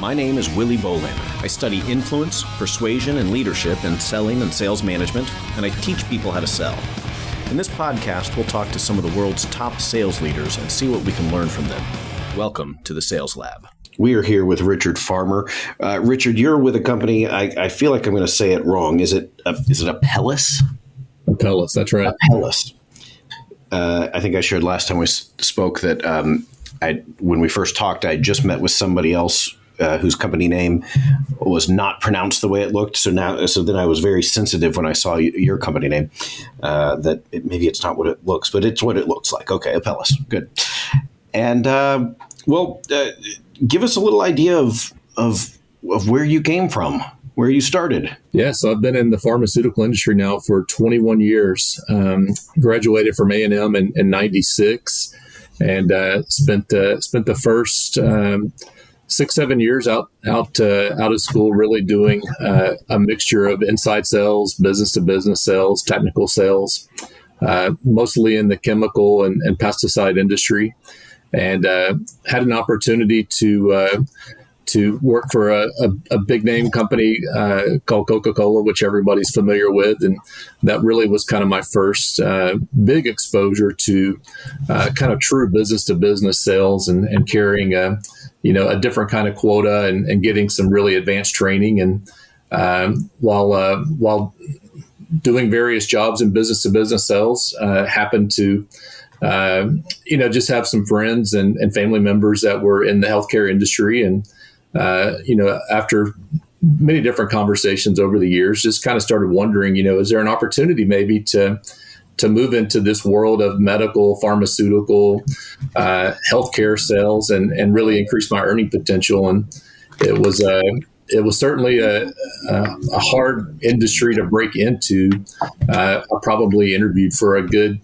My name is Willy Bolander. I study influence, persuasion, and leadership in selling and sales management, and I teach people how to sell. In this podcast, we'll talk to some of the world's top sales leaders and see what we can learn from them. Welcome to the Sales Lab. We are here with Richard Farmer. Richard, you're with a company, I feel like I'm going to say it wrong. Is it Apellis? Apellis, that's right. Apellis. I think I shared last time we spoke that when we first talked, I just met with somebody else whose company name was not pronounced the way it looked. So then I was very sensitive when I saw your company name, that maybe it's not what it looks, but it's what it looks like. Okay, Apellis, good. And give us a little idea of where you came from, where you started. Yeah, so I've been in the pharmaceutical industry now for 21 years. Graduated from A&M in 96, and spent the first 6-7 years out of school, really doing a mixture of inside sales, business to business sales, technical sales, mostly in the chemical and pesticide industry, and had an opportunity to work for a big name company called Coca-Cola, which everybody's familiar with. And that really was kind of my first big exposure to kind of true business to business sales and carrying a different kind of quota and getting some really advanced training. And while doing various jobs in business to business sales, happened to just have some friends and family members that were in the healthcare industry. And after many different conversations over the years, just kind of started wondering, is there an opportunity maybe to move into this world of medical, pharmaceutical, healthcare sales and really increase my earning potential? And it was certainly a hard industry to break into. I probably interviewed for a good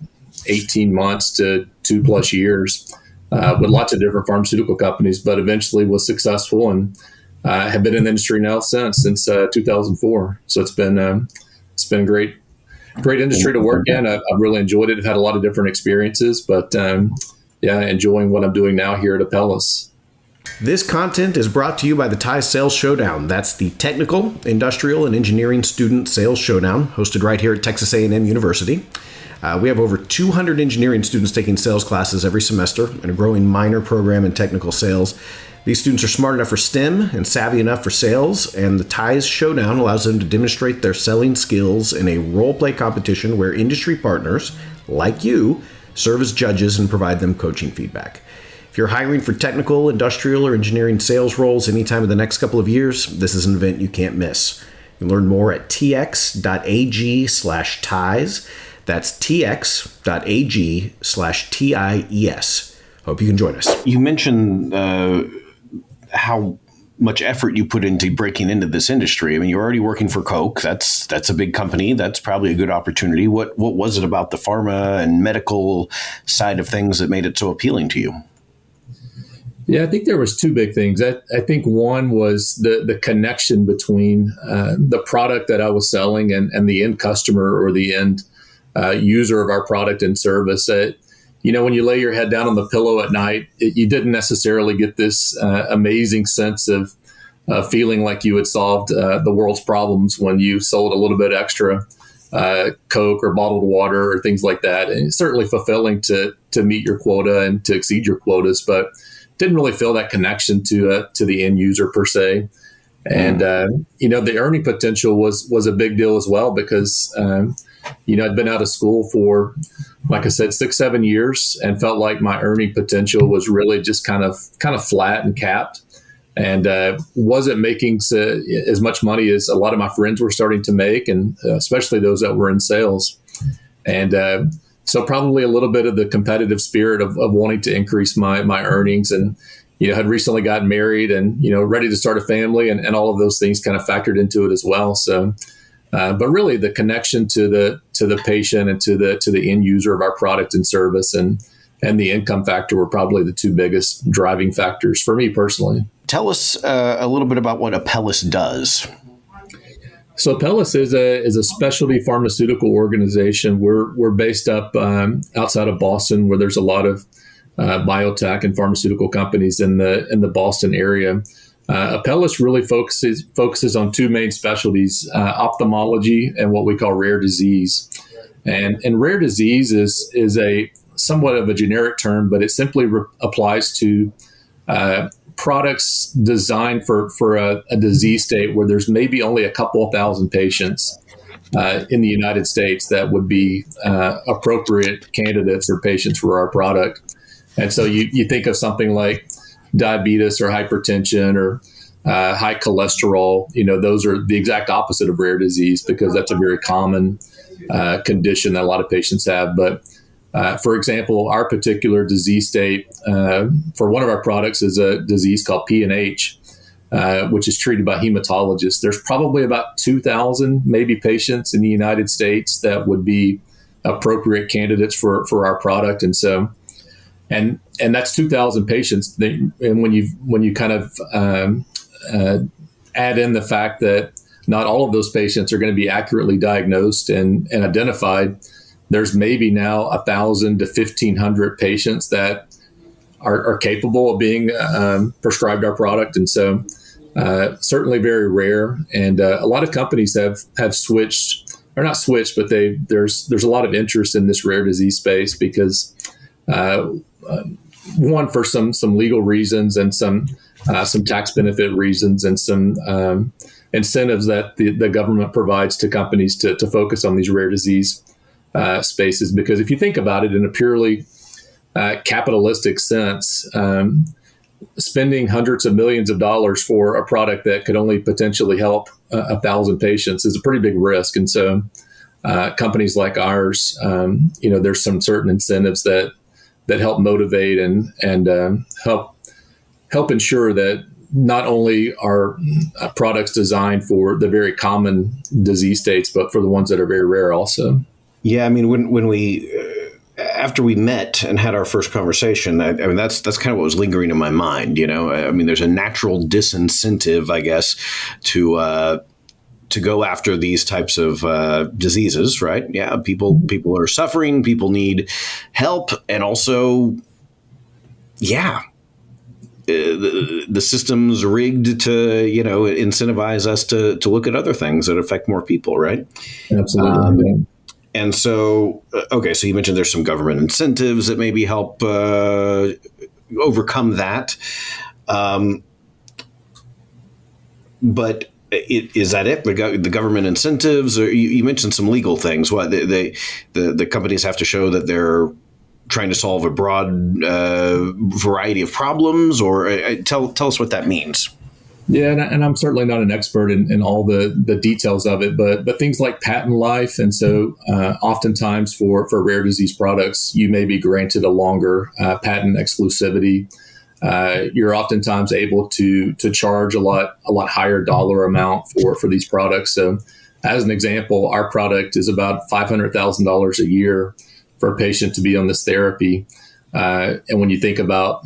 18 months to 2+ years. With lots of different pharmaceutical companies, but eventually was successful and have been in the industry now since 2004. So it's been a great industry to work in. I've really enjoyed it. I've had a lot of different experiences, but enjoying what I'm doing now here at Apellis. This content is brought to you by the TIES Sales Showdown. That's the Technical, Industrial, and Engineering Student Sales Showdown, hosted right here at Texas A&M University. We have over 200 engineering students taking sales classes every semester and a growing minor program in technical sales. These students are smart enough for STEM and savvy enough for sales, and the TIES Showdown allows them to demonstrate their selling skills in a role-play competition where industry partners, like you, serve as judges and provide them coaching feedback. If you're hiring for technical, industrial, or engineering sales roles anytime in the next couple of years, this is an event you can't miss. You can learn more at tx.ag/TIES. That's tx.ag/TIES. Hope you can join us. You mentioned how much effort you put into breaking into this industry. I mean, you're already working for Coke. That's a big company. That's probably a good opportunity. What was it about the pharma and medical side of things that made it so appealing to you? Yeah, I think there was two big things. I think one was the connection between the product that I was selling and the end customer or the end user of our product and service. When you lay your head down on the pillow at night, you didn't necessarily get this amazing sense of feeling like you had solved the world's problems when you sold a little bit extra Coke or bottled water or things like that. And it's certainly fulfilling to meet your quota and to exceed your quotas, but didn't really feel that connection to the end user per se. And the earning potential was a big deal as well because I'd been out of school for, like I said, 6-7 years and felt like my earning potential was really just kind of flat and capped, and wasn't making as much money as a lot of my friends were starting to make, and especially those that were in sales. And so probably a little bit of the competitive spirit of wanting to increase my earnings, and had recently gotten married and ready to start a family, and all of those things kind of factored into it as well. So. But really, the connection to the patient and to the end user of our product and service, and the income factor were probably the two biggest driving factors for me personally. Tell us a little bit about what Apellis does. So Apellis is a specialty pharmaceutical organization. We're based up outside of Boston, where there's a lot of biotech and pharmaceutical companies in the Boston area. Apellis really focuses on two main specialties, ophthalmology and what we call rare disease. And rare disease is a somewhat of a generic term, but it simply applies to products designed for a disease state where there's maybe only a couple of thousand patients in the United States that would be appropriate candidates or patients for our product. And so you think of something like diabetes or hypertension or high cholesterol. Those are the exact opposite of rare disease because that's a very common condition that a lot of patients have. But for example, our particular disease state for one of our products is a disease called PNH, which is treated by hematologists. There's probably about 2,000 maybe patients in the United States that would be appropriate candidates for our product. And so, and that's 2,000 patients. And when you kind of add in the fact that not all of those patients are going to be accurately diagnosed and identified, there's maybe now 1,000 to 1,500 patients that are capable of being prescribed our product. And so certainly very rare. And a lot of companies have switched, or not switched, but there's a lot of interest in this rare disease space because one, for some legal reasons and some tax benefit reasons and some incentives that the government provides to companies to focus on these rare disease spaces. Because if you think about it in a purely capitalistic sense, spending hundreds of millions of dollars for a product that could only potentially help 1,000 patients is a pretty big risk. And so companies like ours, there's some certain incentives that help motivate and help ensure that not only are products designed for the very common disease states, but for the ones that are very rare also. Yeah, I mean, when we after we met and had our first conversation, I mean that's kind of what was lingering in my mind. I mean, there's a natural disincentive, I guess, to go after these types of diseases, right? Yeah, people are suffering, people need help, and also, yeah. The system's rigged to, incentivize us to look at other things that affect more people, right? Absolutely. And so, okay, so you mentioned there's some government incentives that maybe help overcome that. But is that it? The government incentives, or you mentioned some legal things. What the companies have to show that they're trying to solve a broad variety of problems, or tell us what that means. Yeah, and I'm certainly not an expert in all the details of it, but things like patent life. And so oftentimes for rare disease products, you may be granted a longer patent exclusivity. You're oftentimes able to charge a lot higher dollar amount for these products. So as an example, our product is about $500,000 a year for a patient to be on this therapy. And when you think about,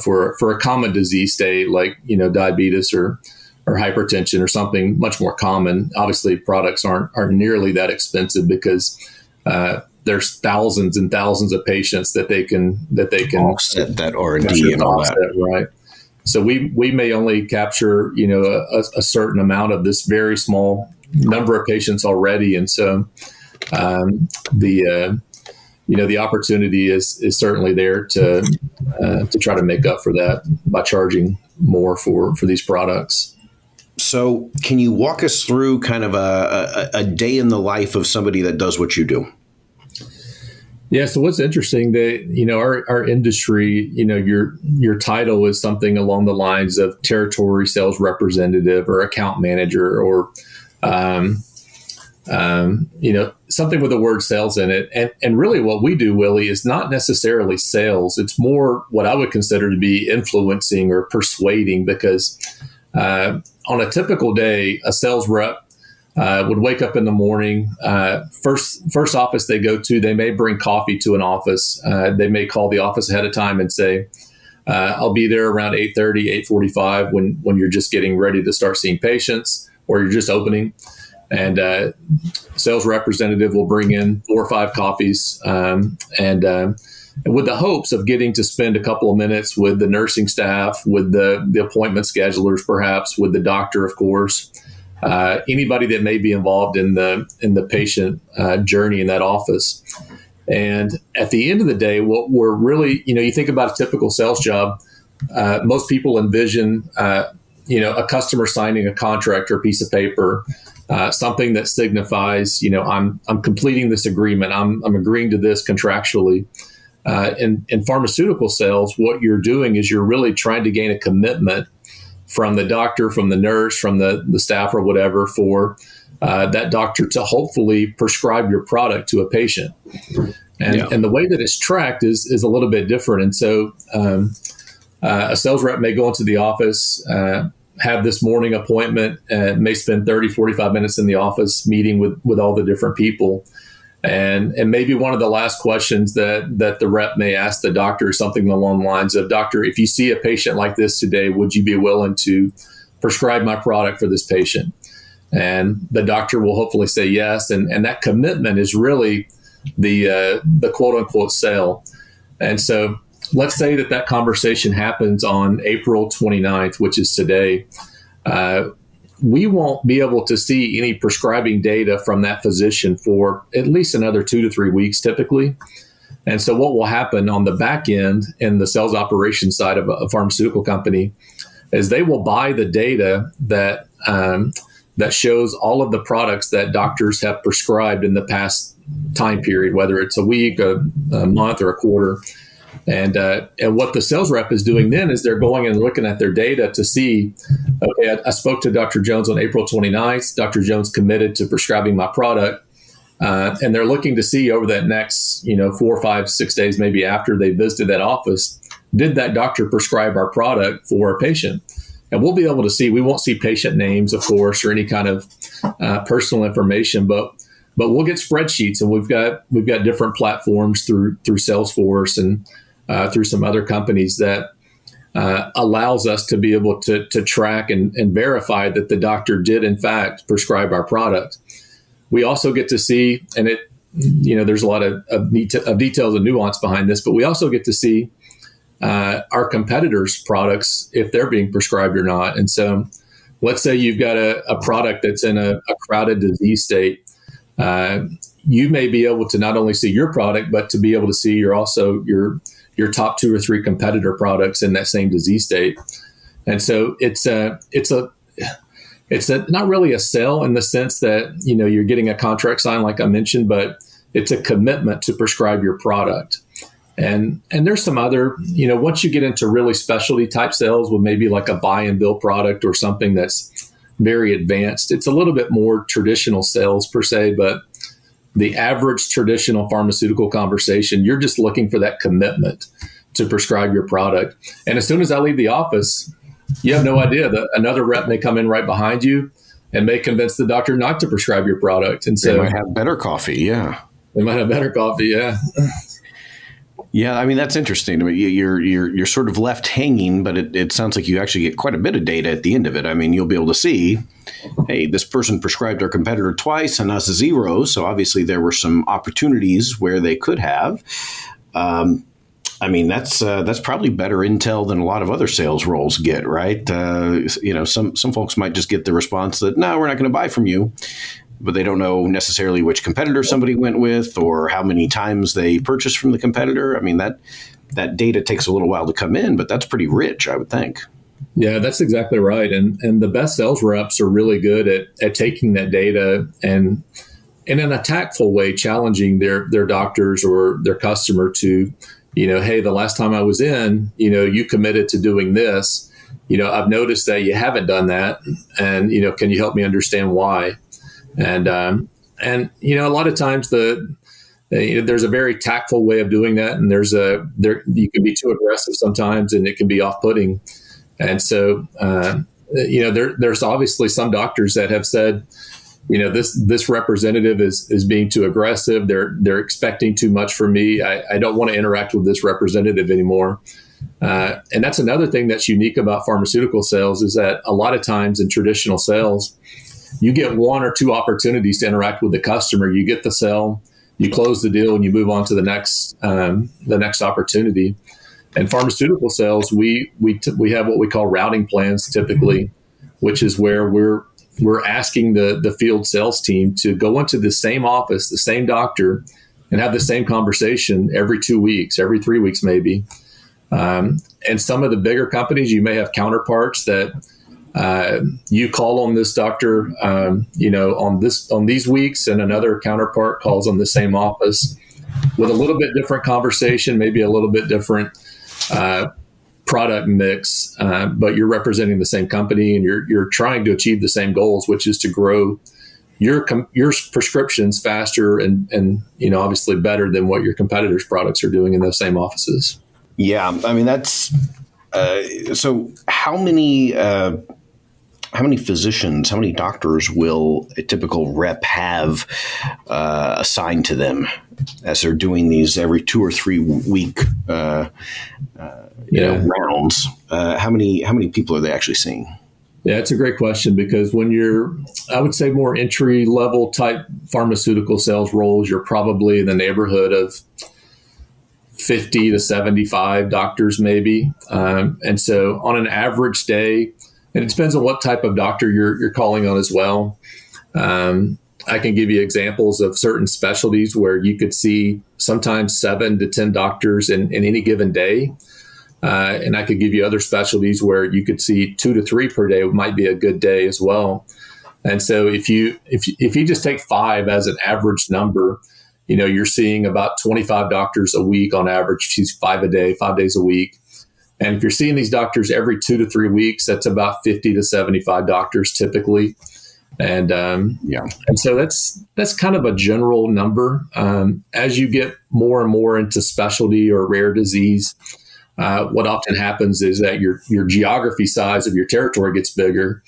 for a common disease state like, diabetes or hypertension or something much more common, obviously products aren't nearly that expensive because there's thousands and thousands of patients that they can offset that R&D and all that. Right. So we may only capture, a certain amount of this very small number of patients already. And so the opportunity is certainly there to try to make up for that by charging more for these products. So can you walk us through kind of a day in the life of somebody that does what you do? Yeah. So what's interesting that, our industry, your title is something along the lines of territory sales representative or account manager or, something with the word sales in it. And really what we do, Willie, is not necessarily sales. It's more what I would consider to be influencing or persuading, because on a typical day, a sales rep would wake up in the morning. First office they go to, they may bring coffee to an office. They may call the office ahead of time and say, I'll be there around 8:30, 8:45 when you're just getting ready to start seeing patients or you're just opening. And sales representative will bring in 4 or 5 coffees and with the hopes of getting to spend a couple of minutes with the nursing staff, with the appointment schedulers, perhaps with the doctor, of course, anybody that may be involved in the patient journey in that office. And at the end of the day, what we're really, you think about a typical sales job, most people envision, a customer signing a contract or a piece of paper, something that signifies, I'm completing this agreement. I'm agreeing to this contractually. In pharmaceutical sales, what you're doing is you're really trying to gain a commitment from the doctor, from the nurse, from the staff or whatever, for that doctor to hopefully prescribe your product to a patient. And the way that it's tracked is a little bit different. And so a sales rep may go into the office, have this morning appointment, may spend 30, 45 minutes in the office meeting with all the different people. And maybe one of the last questions that the rep may ask the doctor is something along the lines of, "Doctor, if you see a patient like this today, would you be willing to prescribe my product for this patient?" And the doctor will hopefully say yes. And that commitment is really the quote unquote sale. And so let's say that conversation happens on April 29th, which is today. We won't be able to see any prescribing data from that physician for at least another 2 to 3 weeks typically. And so what will happen on the back end in the sales operations side of a pharmaceutical company is they will buy the data that shows all of the products that doctors have prescribed in the past time period, whether it's a week, a month, or a quarter. And what the sales rep is doing then is they're going and looking at their data to see, okay, I spoke to Dr. Jones on April 29th. Dr. Jones committed to prescribing my product. And they're looking to see over that next, 4, 5, 6 days, maybe after they visited that office, did that doctor prescribe our product for a patient? And we'll be able to see, we won't see patient names, of course, or any kind of personal information, but we'll get spreadsheets, and we've got different platforms through Salesforce and through some other companies that allows us to be able to track and verify that the doctor did in fact prescribe our product. We also get to see, and there's a lot of details and nuance behind this, but we also get to see our competitors' products, if they're being prescribed or not. And so let's say you've got a product that's in a crowded disease state. You may be able to not only see your product, but to be able to see your top 2 or 3 competitor products in that same disease state. And so it's not really a sale in the sense that, you're getting a contract signed, like I mentioned, but it's a commitment to prescribe your product. And there's some other, once you get into really specialty type sales with maybe like a buy and bill product or something that's very advanced, it's a little bit more traditional sales per se, but the average traditional pharmaceutical conversation, you're just looking for that commitment to prescribe your product. And as soon as I leave the office, you have no idea that another rep may come in right behind you and may convince the doctor not to prescribe your product. And so they might have better coffee. Yeah. They might have better coffee. Yeah. Yeah, I mean, that's interesting. I mean, you're sort of left hanging, but it sounds like you actually get quite a bit of data at the end of it. I mean, you'll be able to see, hey, this person prescribed our competitor twice and us 0. So obviously there were some opportunities where they could have. I mean, that's probably better intel than a lot of other sales roles get, right? Some folks might just get the response that, no, we're not going to buy from you. But they don't know necessarily which competitor somebody went with or how many times they purchased from the competitor. I mean, that data takes a little while to come in, but that's pretty rich, I would think. Yeah, that's exactly right. And the best sales reps are really good at taking that data and in a tactful way, challenging their doctors or their customer to, hey, the last time I was in, you committed to doing this. I've noticed that you haven't done that. And, can you help me understand why? And a lot of times there's a very tactful way of doing that, and you can be too aggressive sometimes, and it can be off-putting. And so there's obviously some doctors that have said, this representative is being too aggressive. They're expecting too much from me. I don't want to interact with this representative anymore. And that's another thing that's unique about pharmaceutical sales is that a lot of times in traditional sales, you get 1 or 2 opportunities to interact with the customer. You get the sell, you close the deal and you move on to the next opportunity. And pharmaceutical sales, we have what we call routing plans typically, which is where we're asking the field sales team to go into the same office, the same doctor, and have the same conversation every 2 weeks, every 3 weeks maybe. And some of the bigger companies, you may have counterparts that you call on this doctor, on these weeks, and another counterpart calls on the same office with a little bit different conversation, maybe a little bit different product mix, but you're representing the same company and you're trying to achieve the same goals, which is to grow your prescriptions faster and obviously better than what your competitors' products are doing in those same offices. Yeah, I mean that's so. How many physicians, how many doctors will a typical rep have assigned to them as they're doing these every 2 or 3 week rounds? How many people are they actually seeing? Yeah, it's a great question, because when you're, I would say, more entry level type pharmaceutical sales roles, you're probably in the neighborhood of 50 to 75 doctors maybe. And so on an average day, and it depends on what type of doctor you're calling on as well. I can give you examples of certain specialties where you could see sometimes 7 to 10 doctors in any given day. And I could give you other specialties where you could see 2 to 3 per day might be a good day as well. And so if you just take 5 as an average number, you're seeing about 25 doctors a week on average. She's 5 a day, 5 days a week. And if you're seeing these doctors every 2 to 3 weeks, that's about 50 to 75 doctors typically. And and so that's kind of a general number. As you get more and more into specialty or rare disease, what often happens is that your geography size of your territory gets bigger.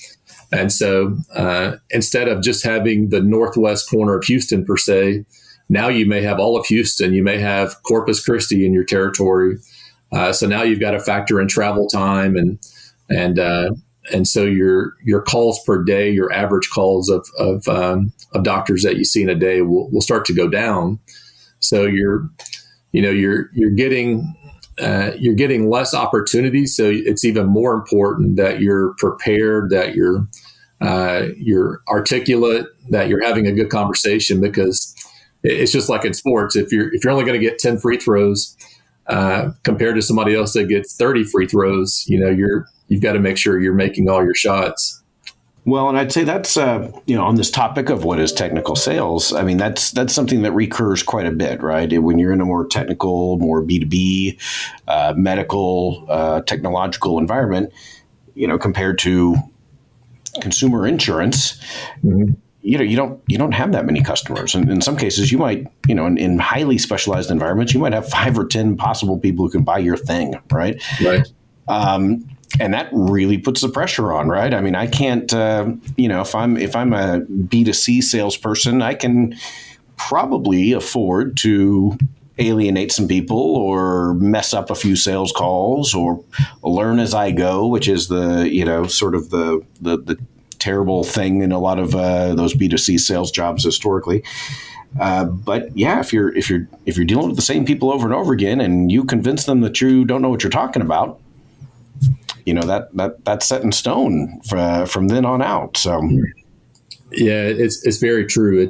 And so instead of just having the northwest corner of Houston per se, now you may have all of Houston. You may have Corpus Christi in your territory. So now you've got to factor in travel time and so your calls per day, your average calls of doctors that you see in a day will start to go down. So you're getting less opportunities. So it's even more important that you're prepared, that you're articulate, that you're having a good conversation, because it's just like in sports. If you're only going to get 10 free throws compared to somebody else that gets 30 free throws, you've got to make sure you're making all your shots. Well, and I'd say that's on this topic of what is technical sales. I mean, that's something that recurs quite a bit, right? When you're in a more technical, more B2B, medical, technological environment, compared to consumer insurance. Mm-hmm. You don't have that many customers. And in some cases, you might, in highly specialized environments, you might have 5 or 10 possible people who can buy your thing, right? Right. And that really puts the pressure on, right? I mean, I can't, if I'm a B2C salesperson, I can probably afford to alienate some people or mess up a few sales calls or learn as I go, which is the, sort of the terrible thing in a lot of those B2C sales jobs historically. But yeah, if you're dealing with the same people over and over again and you convince them that you don't know what you're talking about, that's set in stone from then on out. So yeah, it's very true.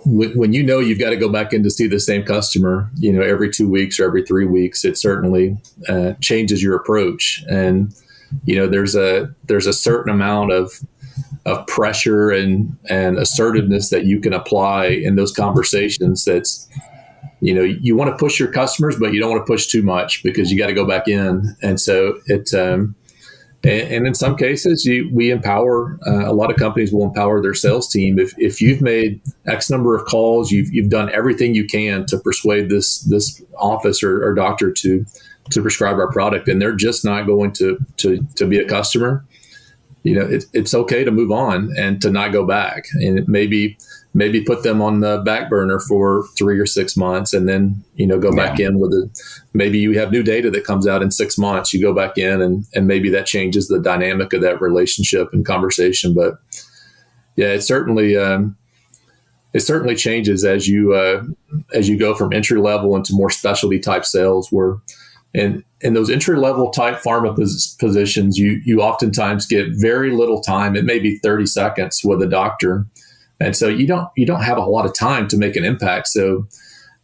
When you've got to go back in to see the same customer, every 2 weeks or every 3 weeks, it certainly changes your approach. And there's a certain amount of pressure and assertiveness that you can apply in those conversations. That's you want to push your customers, but you don't want to push too much because you got to go back in. And so and in some cases, we empower. A lot of companies will empower their sales team. If you've made X number of calls, you've done everything you can to persuade this office or doctor to prescribe our product, and they're just not going to be a customer, it's okay to move on and to not go back, and maybe put them on the back burner for 3 or 6 months, and then go back in with maybe you have new data that comes out in 6 months. You go back in and maybe that changes the dynamic of that relationship and conversation. But yeah, it's certainly it certainly changes as you go from entry level into more specialty type sales. Where in those entry level type pharma positions, you oftentimes get very little time. It may be 30 seconds with a doctor, and so you don't have a lot of time to make an impact. So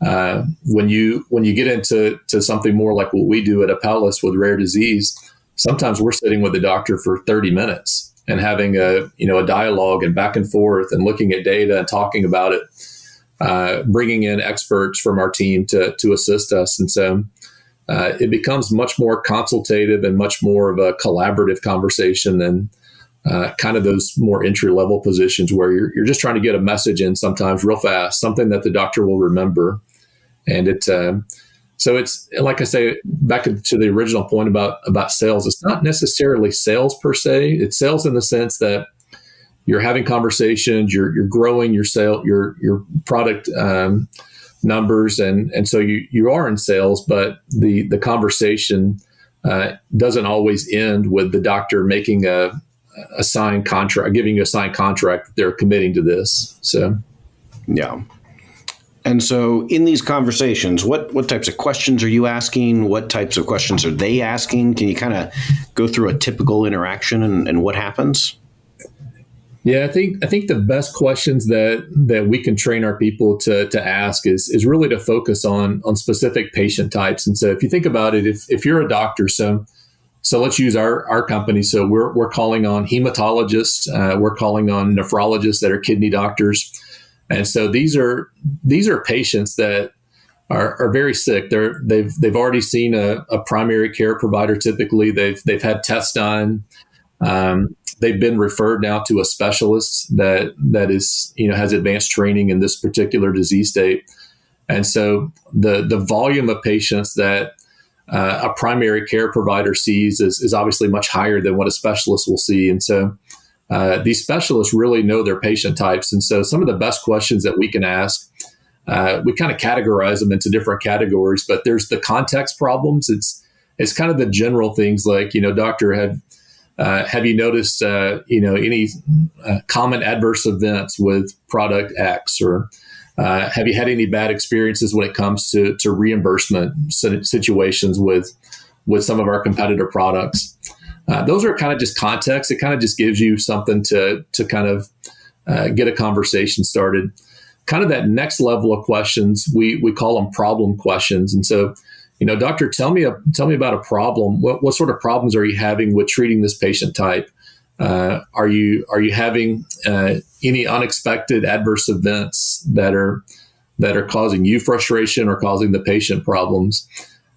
when you get into something more like what we do at Apellis with rare disease, sometimes we're sitting with the doctor for 30 minutes and having a dialogue and back and forth and looking at data and talking about it, bringing in experts from our team to assist us. And so it becomes much more consultative and much more of a collaborative conversation than kind of those more entry level positions where you're just trying to get a message in sometimes real fast, something that the doctor will remember. And so it's, like I say, back to the original point about sales, it's not necessarily sales per se. It's sales in the sense that you're having conversations, you're growing your product numbers, and so you are in sales, but the conversation doesn't always end with the doctor making a signed contract, giving you a signed contract that they're committing to this. So, yeah. And so in these conversations, what types of questions are you asking? What types of questions are they asking? Can you kind of go through a typical interaction and what happens? Yeah, I think the best questions that we can train our people to ask is really to focus on specific patient types. And so if you think about it, if you're a doctor, so let's use our company. So we're calling on hematologists, we're calling on nephrologists that are kidney doctors. And so these are patients that are very sick. They've already seen a primary care provider. Typically, they've had tests done. They've been referred now to a specialist that is has advanced training in this particular disease state. And so the volume of patients that a primary care provider sees is obviously much higher than what a specialist will see. And so these specialists really know their patient types. And so some of the best questions that we can ask, we kind of categorize them into different categories, but there's the context problems. It's kind of the general things like, doctor, have you noticed, any common adverse events with product X, or have you had any bad experiences when it comes to reimbursement situations with some of our competitor products? Those are kind of just context. It kind of just gives you something to kind of get a conversation started. Kind of that next level of questions, we call them problem questions. And so, doctor, tell me about a problem. What sort of problems are you having with treating this patient type? Are you having any unexpected adverse events that are causing you frustration or causing the patient problems?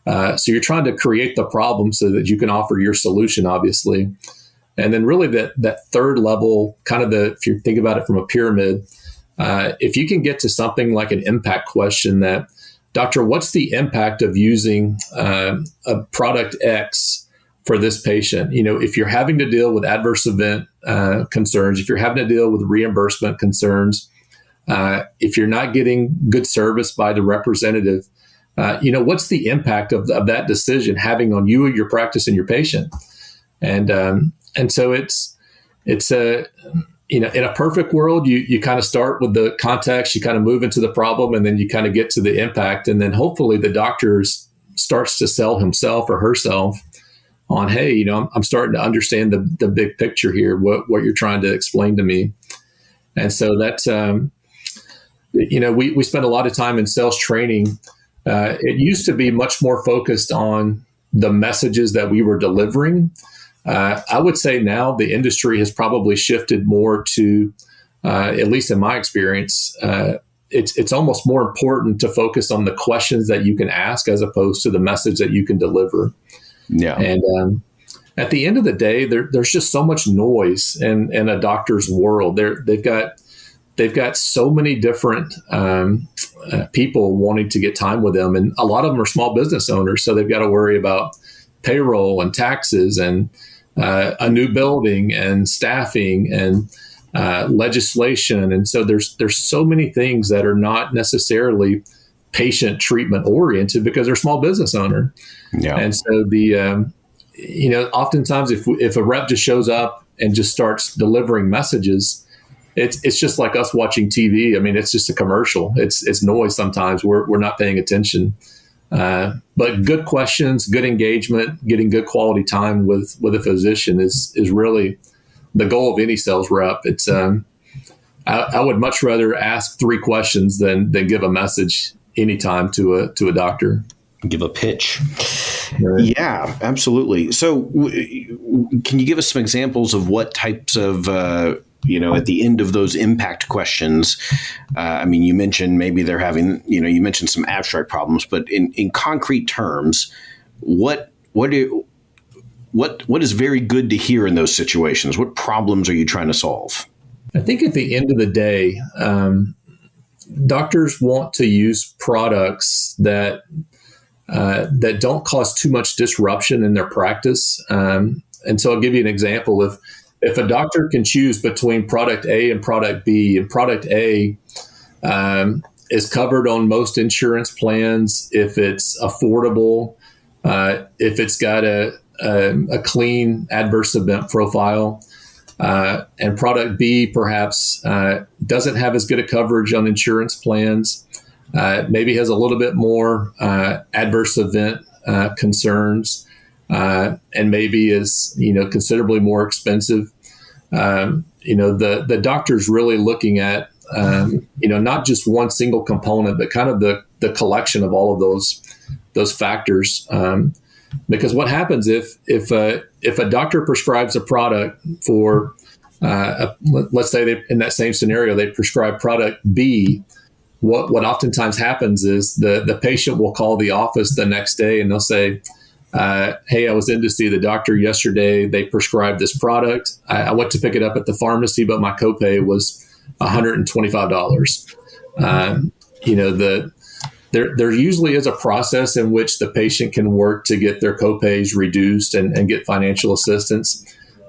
So you're trying to create the problem so that you can offer your solution, obviously. And then really that third level, kind of if you think about it from a pyramid, if you can get to something like an impact question that, doctor, what's the impact of using a product X for this patient? If you're having to deal with adverse event concerns, if you're having to deal with reimbursement concerns, if you're not getting good service by the representative, what's the impact of that decision having on you, your practice, and your patient? And so it's in a perfect world, you kind of start with the context, you kind of move into the problem, and then you kind of get to the impact, and then hopefully the doctor starts to sell himself or herself on, hey, I'm starting to understand the big picture here, what you're trying to explain to me. And so that's we spend a lot of time in sales training. It used to be much more focused on the messages that we were delivering. I would say now the industry has probably shifted more to, at least in my experience, it's almost more important to focus on the questions that you can ask as opposed to the message that you can deliver. Yeah. And at the end of the day, there's just so much noise in a doctor's world. They've got so many different people wanting to get time with them, and a lot of them are small business owners, so they've got to worry about payroll and taxes and a new building and staffing and legislation. And so there's so many things that are not necessarily patient treatment oriented because they're small business owner. Yeah. And so oftentimes if a rep just shows up and just starts delivering messages, it's just like us watching TV. I mean, it's just a commercial. It's noise sometimes. We're not paying attention. But good questions, good engagement, getting good quality time with a physician is really the goal of any sales rep. It's I would much rather ask 3 questions than give a message anytime to a doctor. Give a pitch. Right. Yeah, absolutely. So can you give us some examples of what types of, at the end of those impact questions, I mean, you mentioned maybe they're having, you mentioned some abstract problems, but in concrete terms, what is very good to hear in those situations? What problems are you trying to solve? I think at the end of the day, doctors want to use products that don't cause too much disruption in their practice. And so I'll give you an example. If a doctor can choose between product A and product B, and product A is covered on most insurance plans, if it's affordable, if it's got a clean adverse event profile, and product B perhaps doesn't have as good a coverage on insurance plans, maybe has a little bit more adverse event concerns, and maybe is considerably more expensive. The doctor's really looking at not just one single component, but kind of the collection of all of those factors. Because what happens if a doctor prescribes a product for, let's say in that same scenario, they prescribe product B, what oftentimes happens is the patient will call the office the next day and they'll say, hey, I was in to see the doctor yesterday. They prescribed this product. I went to pick it up at the pharmacy, but my copay was $125. There usually is a process in which the patient can work to get their copays reduced and get financial assistance.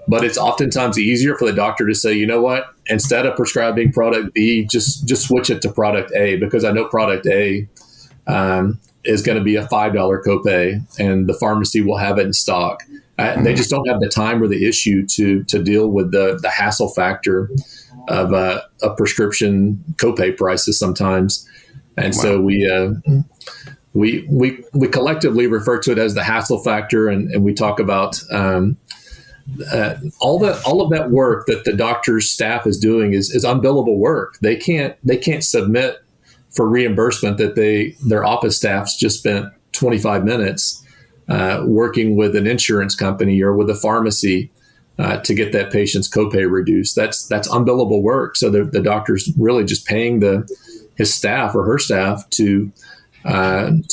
But it's oftentimes easier for the doctor to say, you know what, instead of prescribing product B, just switch it to product A, because I know product A is going to be a $5 copay and the pharmacy will have it in stock. They just don't have the time or the issue to deal with the hassle factor of a prescription copay prices sometimes. And wow. So we collectively refer to it as the hassle factor, and we talk about all of that work that the doctor's staff is doing is unbillable work. They can't submit for reimbursement that their office staff's just spent 25 minutes working with an insurance company or with a pharmacy to get that patient's copay reduced. That's unbillable work. So the doctor's really just paying his staff or her staff to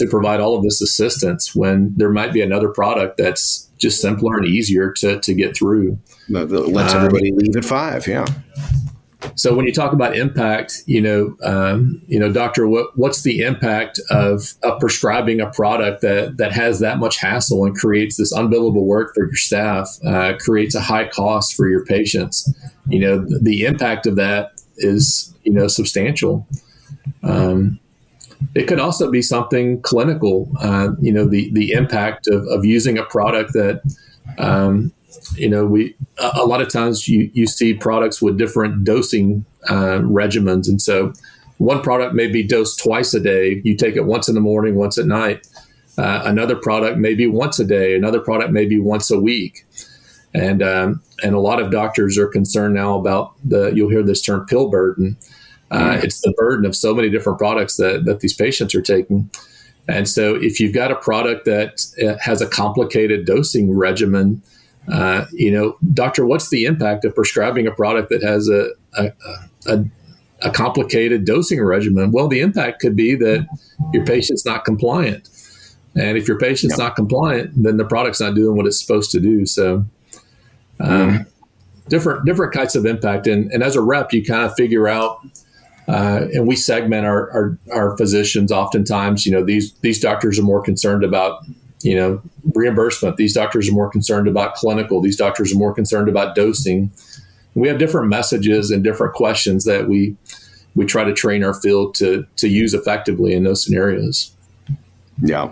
provide all of this assistance when there might be another product that's just simpler and easier to get through. Lets everybody leave at 5. Yeah. So when you talk about impact, doctor, what's the impact of prescribing a product that has that much hassle and creates this unbillable work for your staff, creates a high cost for your patients? The impact of that is, substantial. It could also be something clinical, the impact of using a product that, a lot of times you see products with different dosing regimens. And so one product may be dosed twice a day. You take it once in the morning, once at night. Another product may be once a day. Another product may be once a week. And a lot of doctors are concerned now about you'll hear this term pill burden. It's the burden of so many different products that these patients are taking. And so if you've got a product that has a complicated dosing regimen, doctor, what's the impact of prescribing a product that has a complicated dosing regimen? Well, the impact could be that your patient's not compliant. And if your patient's not compliant, then the product's not doing what it's supposed to do. So different kinds of impact. And as a rep, you kind of figure out, and we segment our physicians oftentimes. These doctors are more concerned about reimbursement. These doctors are more concerned about clinical. These doctors are more concerned about dosing. We have different messages and different questions that we try to train our field to use effectively in those scenarios. Yeah.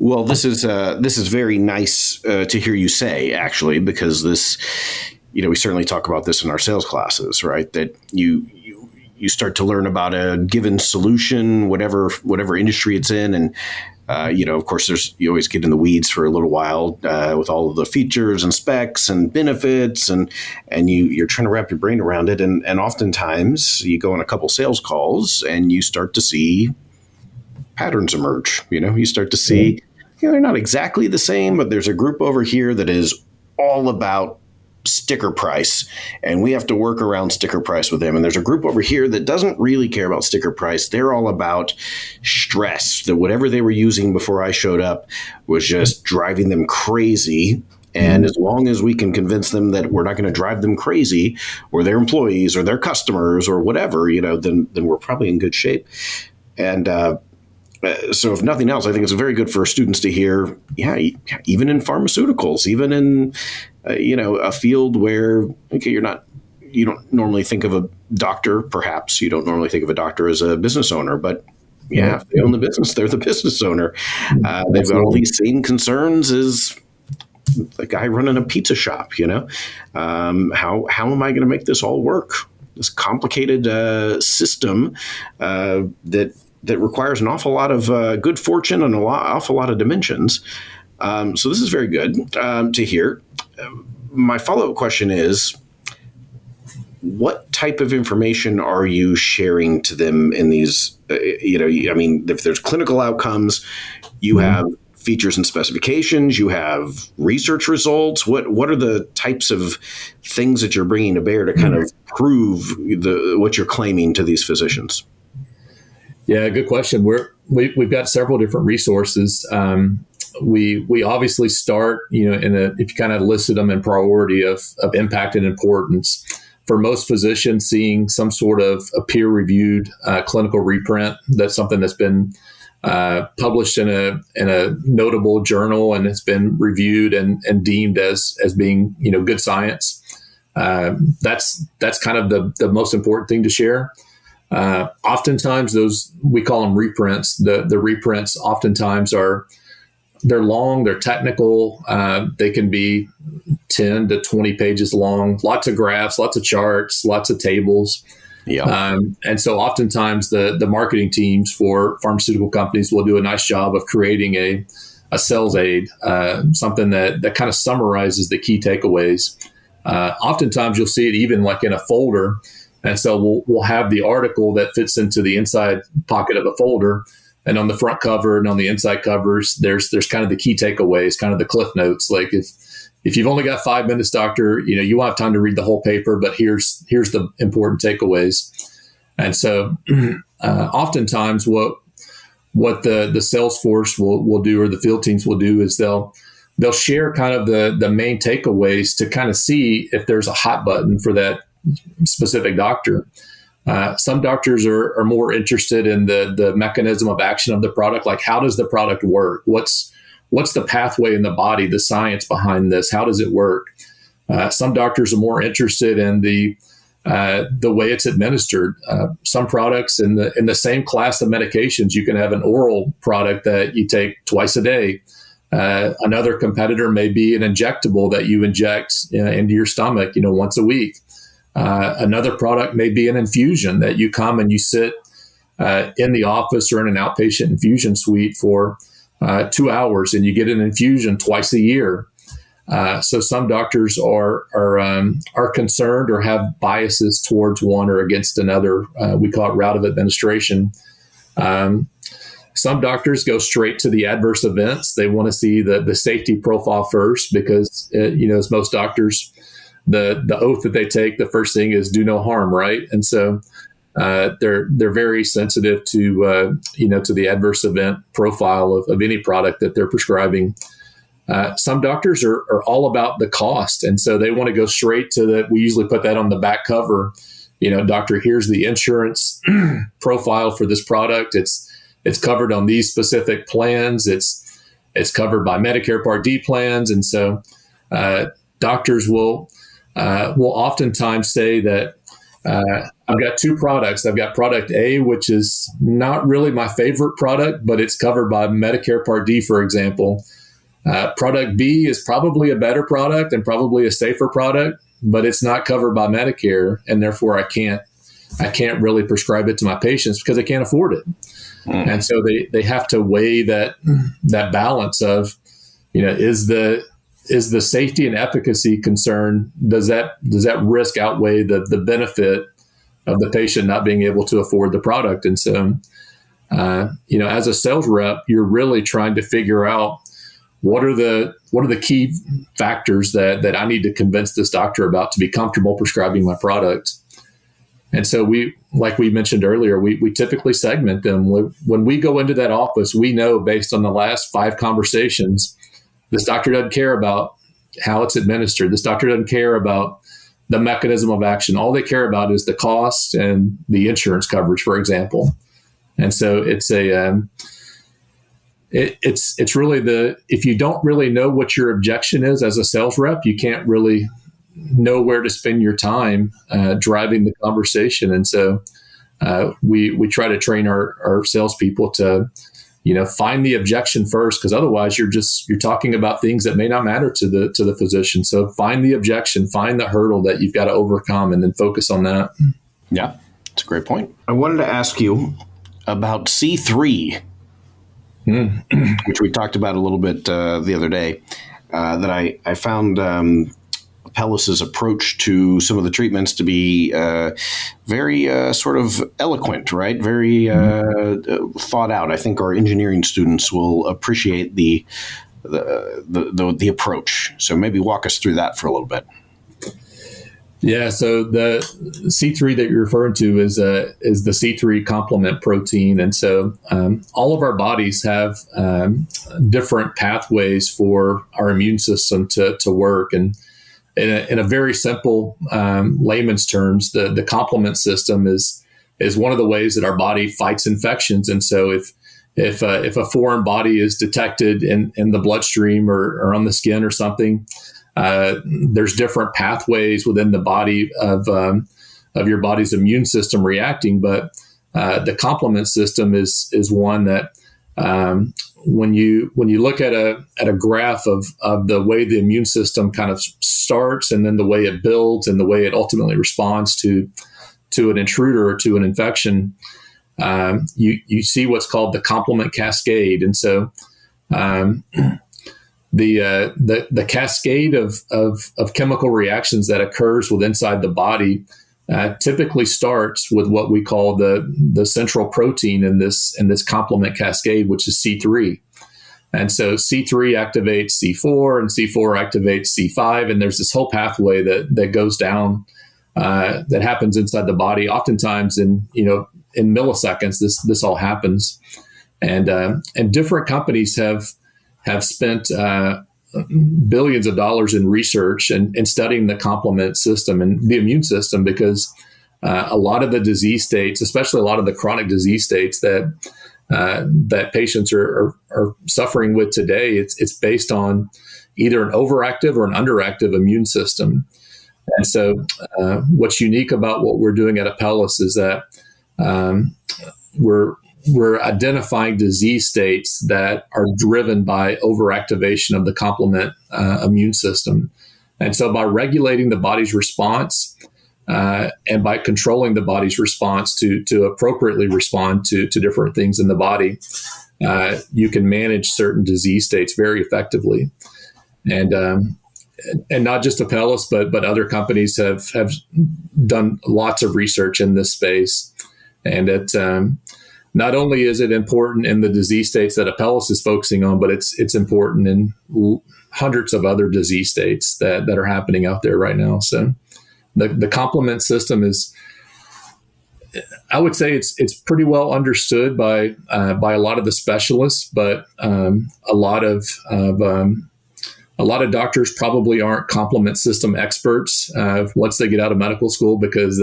Well, this is very nice to hear you say, actually, because this we certainly talk about this in our sales classes, right? That you start to learn about a given solution, whatever industry it's in, and of course, you always get in the weeds for a little while with all of the features and specs and benefits, and you're trying to wrap your brain around it, and oftentimes you go on a couple sales calls and you start to see patterns emerge. You start to see, they're not exactly the same, but there's a group over here that is all about sticker price, and we have to work around sticker price with them. And there's a group over here that doesn't really care about sticker price. They're all about stress, that whatever they were using before I showed up was just driving them crazy. And as long as we can convince them that we're not going to drive them crazy, or their employees or their customers or whatever, then we're probably in good shape. And so if nothing else, I think it's very good for students to hear, even in pharmaceuticals, even in, a field where, you don't normally think of a doctor, perhaps you don't normally think of a doctor as a business owner, but if they own the business, they're the business owner. They've got all these same concerns as the guy running a pizza shop, how am I going to make this all work? This complicated system that requires an awful lot of good fortune and awful lot of dimensions. So this is very good to hear. My follow-up question is, what type of information are you sharing to them in these, if there's clinical outcomes, you have features and specifications, you have research results. What are the types of things that you're bringing to bear to kind of prove what you're claiming to these physicians? Yeah, good question. We've got several different resources. We obviously start, if you kind of listed them in priority of impact and importance. For most physicians, seeing some sort of a peer-reviewed clinical reprint, that's something that's been published in a notable journal and it's been reviewed and deemed as being good science. That's kind of the most important thing to share. Oftentimes those, we call them reprints. The reprints oftentimes they're long, they're technical. They can be 10 to 20 pages long, lots of graphs, lots of charts, lots of tables. Yeah. And so oftentimes the marketing teams for pharmaceutical companies will do a nice job of creating a sales aid, something that kind of summarizes the key takeaways. Oftentimes you'll see it even like in a folder. And so we'll have the article that fits into the inside pocket of a folder. And on the front cover and on the inside covers, there's kind of the key takeaways, kind of the cliff notes. Like if you've only got 5 minutes, doctor, you won't have time to read the whole paper, but here's the important takeaways. And so oftentimes what the sales force will do, or the field teams will do, is they'll share kind of the main takeaways to kind of see if there's a hot button for that specific doctor. Some doctors are more interested in the mechanism of action of the product, like how does the product work? What's the pathway in the body, the science behind this? How does it work? Some doctors are more interested in the way it's administered. Some products in the same class of medications, you can have an oral product that you take twice a day. Another competitor may be an injectable that you inject into your stomach, once a week. Another product may be an infusion that you come and you sit in the office or in an outpatient infusion suite for 2 hours, and you get an infusion twice a year. So some doctors are concerned or have biases towards one or against another. We call it route of administration. Some doctors go straight to the adverse events. They want to see the safety profile first because, as most doctors, the oath that they take, the first thing is do no harm, right? And so they're very sensitive to the adverse event profile of any product that they're prescribing. Some doctors are all about the cost, and so they want to go straight to that. We usually put that on the back cover. Doctor, here's the insurance profile for this product. It's covered on these specific plans. It's covered by Medicare Part D plans, and so doctors will oftentimes say that I've got two products. I've got product A, which is not really my favorite product, but it's covered by Medicare Part D, for example. Product B is probably a better product and probably a safer product, but it's not covered by Medicare, and therefore I can't really prescribe it to my patients because I can't afford it. And so they have to weigh that balance of, is the safety and efficacy concern, does that risk outweigh the benefit of the patient not being able to afford the product? And so, as a sales rep, you're really trying to figure out what are the key factors that I need to convince this doctor about to be comfortable prescribing my product. And so like we mentioned earlier, we typically segment them. When we go into that office, we know based on the last 5 conversations, this doctor doesn't care about how it's administered. This doctor doesn't care about the mechanism of action. All they care about is the cost and the insurance coverage, for example. And so it's it's really if you don't really know what your objection is as a sales rep, you can't really know where to spend your time driving the conversation. And so we try to train our salespeople to, find the objection first, because otherwise you're talking about things that may not matter to the physician. So find the objection, find the hurdle that you've got to overcome, and then focus on that. Yeah, that's a great point. I wanted to ask you about C3, which we talked about a little bit the other day, that I found Apellis's approach to some of the treatments to be very sort of eloquent, right? Very thought out. I think our engineering students will appreciate the approach. So maybe walk us through that for a little bit. Yeah, so the C3 that you're referring to is the C3 complement protein. And so all of our bodies have different pathways for our immune system to work. And in a very simple layman's terms, the complement system is one of the ways that our body fights infections. And so if a foreign body is detected in the bloodstream or on the skin or something, there's different pathways within the body of your body's immune system reacting, but the complement system is one that when you look at a graph of the way the immune system kind of starts and then the way it builds and the way it ultimately responds to an intruder or to an infection, you see what's called the complement cascade. And so the cascade of chemical reactions that occurs inside the body typically starts with what we call the central protein in this complement cascade, which is C3. And so C3 activates C4 and C4 activates C5. And there's this whole pathway that goes down, that happens inside the body. Oftentimes in milliseconds, this all happens. And different companies have spent billions of dollars in research and studying the complement system and the immune system, because a lot of the disease states, especially a lot of the chronic disease states that patients are suffering with today, it's based on either an overactive or an underactive immune system. And so what's unique about what we're doing at Apellis is that we're identifying disease states that are driven by overactivation of the complement immune system. And so by regulating the body's response and by controlling the body's response to appropriately respond to different things in the body, you can manage certain disease states very effectively. And not just Apellis, but other companies have done lots of research in this space. And it not only is it important in the disease states that Apellis is focusing on, but it's important in hundreds of other disease states that are happening out there right now. So the complement system is, I would say it's pretty well understood by a lot of the specialists, but a lot of doctors probably aren't complement system experts once they get out of medical school, because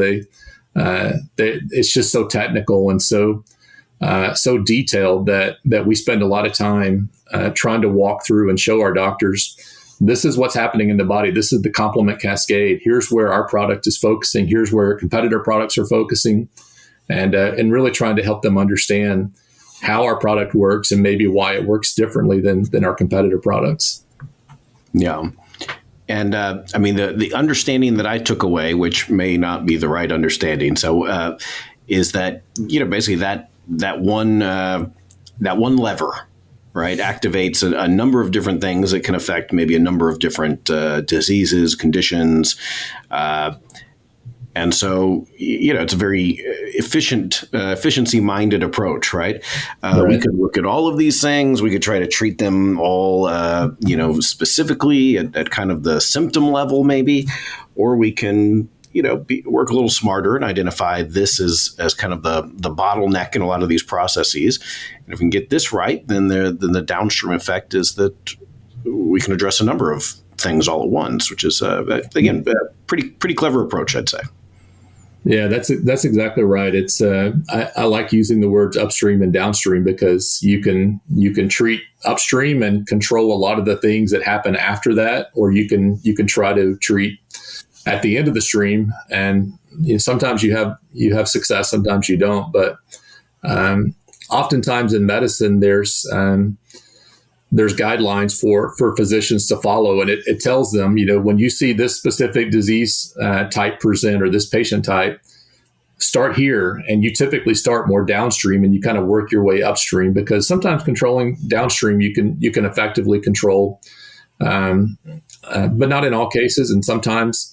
it's just so technical and so detailed that we spend a lot of time trying to walk through and show our doctors, this is what's happening in the body. This is the complement cascade. Here's where our product is focusing. Here's where competitor products are focusing, and really trying to help them understand how our product works and maybe why it works differently than our competitor products. Yeah. And I mean, the understanding that I took away, which may not be the right understanding, so is that, basically that one lever, right, activates a number of different things that can affect maybe a number of different diseases, conditions. And so, it's a very efficiency-minded approach, right? Right. We could look at all of these things. We could try to treat them all, specifically at kind of the symptom level, maybe, or we can, work a little smarter and identify this as kind of the bottleneck in a lot of these processes. And if we can get this right, then the downstream effect is that we can address a number of things all at once, which is again a pretty clever approach, I'd say. Yeah, that's exactly right. It's I like using the words upstream and downstream because you can treat upstream and control a lot of the things that happen after that, or you can try to treat at the end of the stream. And sometimes you have success, sometimes you don't. But oftentimes in medicine, there's guidelines for physicians to follow, and it tells them, when you see this specific disease type present or this patient type, start here. And you typically start more downstream and you kind of work your way upstream, because sometimes controlling downstream you can effectively control, but not in all cases. And sometimes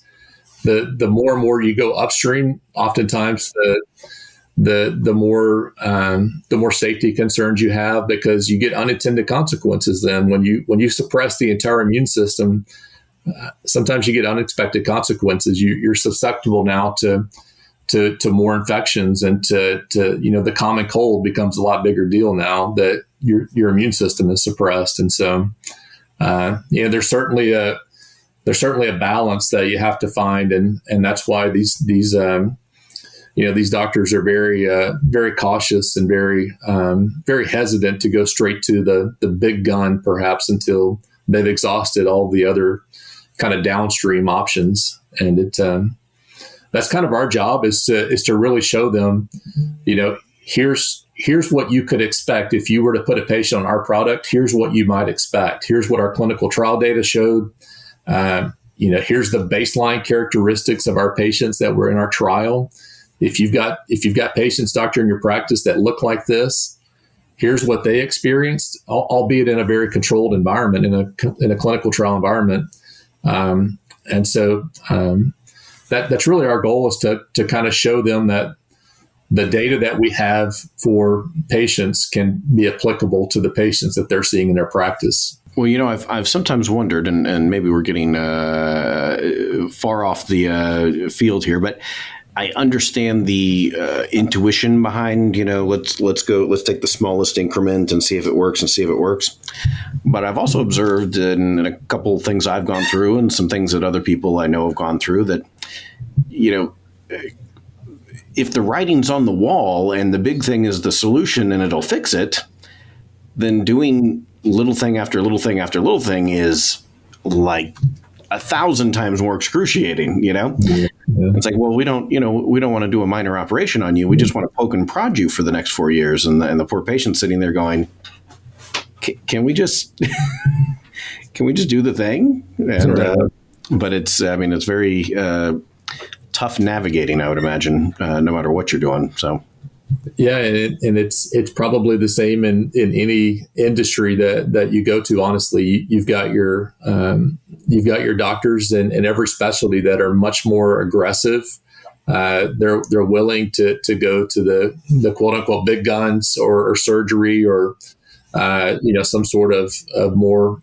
the more and more you go upstream, oftentimes the more safety concerns you have, because you get unintended consequences. Then when you suppress the entire immune system, sometimes you get unexpected consequences. You're susceptible now to more infections, and to the common cold becomes a lot bigger deal now that your immune system is suppressed. And so there's certainly a balance that you have to find, and that's why these doctors are very cautious and very hesitant to go straight to the big gun, perhaps until they've exhausted all the other kind of downstream options. And that's kind of our job, is to really show them, here's what you could expect if you were to put a patient on our product. Here's what you might expect. Here's what our clinical trial data showed. Here's the baseline characteristics of our patients that were in our trial. If you've got patients, doctor, in your practice that look like this, here's what they experienced, albeit in a very controlled environment, in a clinical trial environment. And so that's really our goal, is to kind of show them that the data that we have for patients can be applicable to the patients that they're seeing in their practice. Well, I've sometimes wondered, and maybe we're getting far off the field here, but I understand the intuition behind, let's take the smallest increment and see if it works. But I've also observed in a couple of things I've gone through, and some things that other people I know have gone through, that, if the writing's on the wall and the big thing is the solution and it'll fix it, then doing little thing after little thing after little thing is like 1,000 times more excruciating, Yeah. It's like, well, we don't want to do a minor operation on you. We just want to poke and prod you for the next 4 years. And the poor patient sitting there going, can we just do the thing? And, but it's very tough navigating, I would imagine, no matter what you're doing. So. Yeah, and it's probably the same in any industry that you go to. Honestly, you've got your doctors in every specialty that are much more aggressive. They're willing to go to the quote unquote big guns or surgery or some sort of more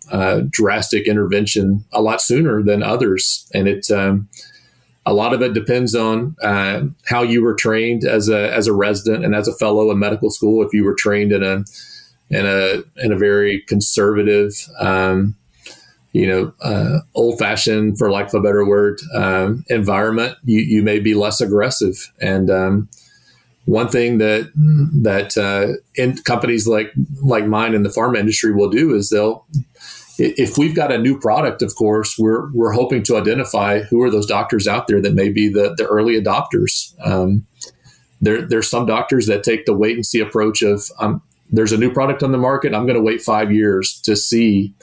drastic intervention a lot sooner than others, and it's. A lot of it depends on how you were trained as a resident and as a fellow in medical school. If you were trained in a very conservative, old-fashioned, for lack of a better word, environment, you may be less aggressive. And one thing that in companies like mine in the pharma industry will do is if we've got a new product, of course, we're hoping to identify who are those doctors out there that may be the early adopters. There's some doctors that take the wait and see approach of there's a new product on the market. I'm going to wait 5 years to see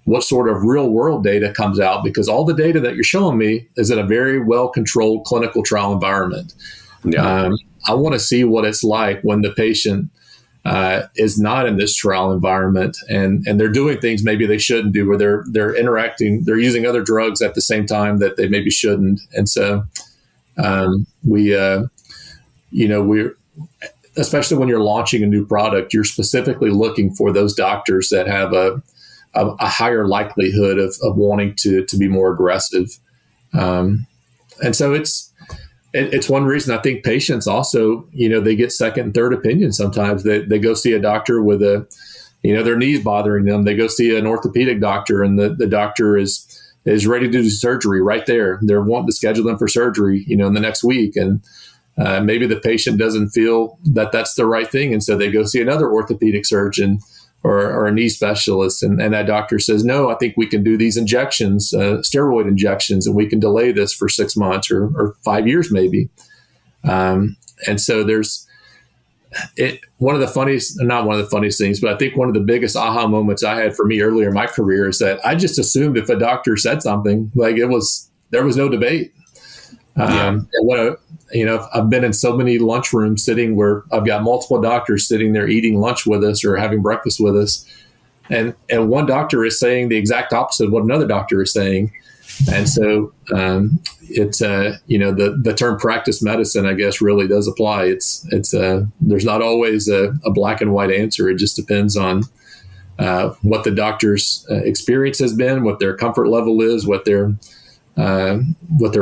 what sort of real world data comes out, because all the data that you're showing me is in a very well controlled clinical trial environment. Yeah. I want to see what it's like when the patient is not in this trial environment and they're doing things maybe they shouldn't do, where they're interacting, they're using other drugs at the same time that they maybe shouldn't. And so we're, especially when you're launching a new product, you're specifically looking for those doctors that have a higher likelihood of wanting to be more aggressive. And so it's one reason I think patients also, they get second and third opinions sometimes. They go see a doctor with their knees bothering them. They go see an orthopedic doctor, and the doctor is ready to do surgery right there. They're wanting to schedule them for surgery, in the next week. And maybe the patient doesn't feel that that's the right thing. And so they go see another orthopedic surgeon or a knee specialist. And that doctor says, no, I think we can do these injections, steroid injections, and we can delay this for 6 months or 5 years maybe. And so there's not one of the funniest things, but I think one of the biggest aha moments I had for me earlier in my career is that I just assumed if a doctor said something, like there was no debate. I've been in so many lunchrooms sitting where I've got multiple doctors sitting there eating lunch with us or having breakfast with us. And one doctor is saying the exact opposite of what another doctor is saying. And so the term practice medicine, I guess, really does apply. There's not always a black and white answer. It just depends on what the doctor's experience has been, what their comfort level is, what their